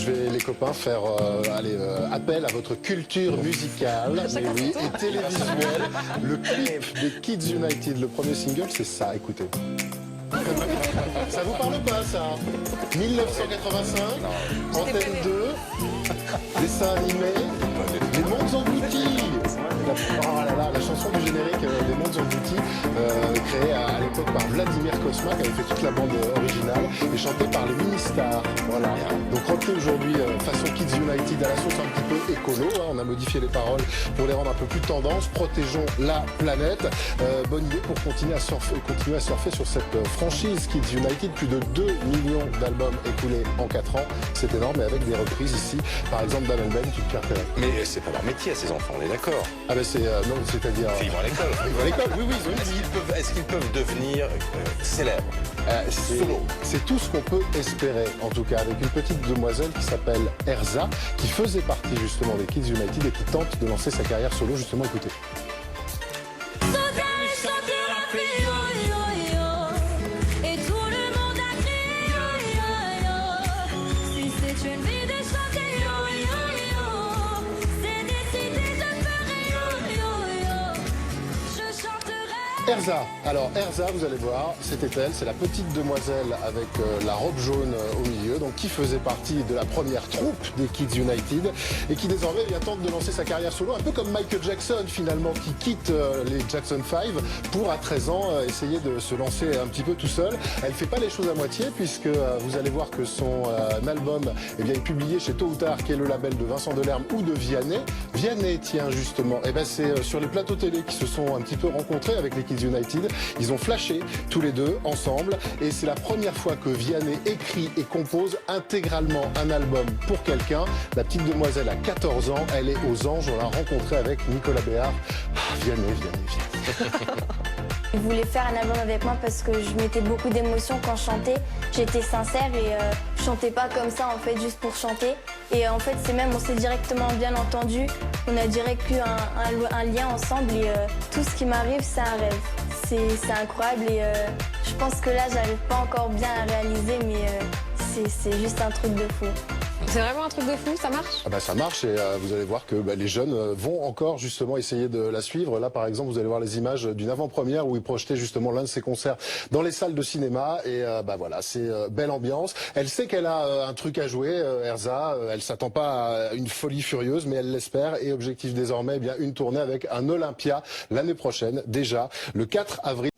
je vais, les copains, faire appel à votre culture musicale et télévisuelle. Le clip des Kids United, le premier single, c'est ça, écoutez. Ça vous parle pas, ça? 1985, Antenne 2, dessin animé, Les Mondes Engloutis. Oh là là, la chanson du générique des Mondes Engloutis, créée à l'époque par Vladimir Cosma, qui avait fait toute la bande originale, et chantée par les Ministars. Voilà. Donc repris aujourd'hui façon Kids United à la sauce un petit peu écolo. Hein. On a modifié les paroles pour les rendre un peu plus tendance. Protégeons la planète. Bonne idée pour continuer à surfer sur cette franchise Kids United. Plus de 2 millions d'albums écoulés en 4 ans. C'est énorme, et avec des reprises ici. Par exemple, d'Amel Ben, toute Pierre Perret. Mais c'est pas leur métier à ces enfants, on est d'accord. Ah ben c'est non, c'est-à-dire. Ils vont à l'école. Ils vont à l'école, oui, oui. Est-ce qu'ils peuvent devenir célèbres? C'est tout ce qu'on peut espérer, en tout cas, avec une petite demoiselle qui s'appelle Erza, qui faisait partie justement des Kids United et qui tente de lancer sa carrière solo, justement, écoutez. Erza, alors Erza, vous allez voir, c'était elle, c'est la petite demoiselle avec la robe jaune au milieu, donc qui faisait partie de la première troupe des Kids United et qui désormais tente de lancer sa carrière solo, un peu comme Michael Jackson finalement, qui quitte les Jackson 5 pour à 13 ans essayer de se lancer un petit peu tout seul. Elle fait pas les choses à moitié, puisque vous allez voir que son album est publié chez Tôt ou Tard, qui est le label de Vincent Delerme ou de Vianney. Vianney, tiens justement, et c'est sur les plateaux télé qui se sont un petit peu rencontrés avec les Kids United. Ils ont flashé tous les deux ensemble, et c'est la première fois que Vianney écrit et compose intégralement un album pour quelqu'un. La petite demoiselle a 14 ans, elle est aux Anges, on l'a rencontrée avec Nicolas Béard. Vianney. Il voulait faire un album avec moi parce que je mettais beaucoup d'émotions quand je chantais. J'étais sincère et je chantais pas comme ça en fait, juste pour chanter. Et en fait, on s'est directement bien entendu. On a direct eu un lien ensemble et tout ce qui m'arrive, c'est un rêve. C'est incroyable et je pense que là, j'arrive pas encore bien à réaliser, mais c'est juste un truc de fou. C'est vraiment un truc de fou, ça marche? Ah bah ça marche, et vous allez voir que les jeunes vont encore justement essayer de la suivre. Là par exemple, vous allez voir les images d'une avant-première où ils projetaient justement l'un de ses concerts dans les salles de cinéma, et voilà, c'est belle ambiance. Elle sait qu'elle a un truc à jouer, Erza, elle s'attend pas à une folie furieuse, mais elle l'espère, et objectif désormais, une tournée avec un Olympia l'année prochaine, déjà le 4 avril.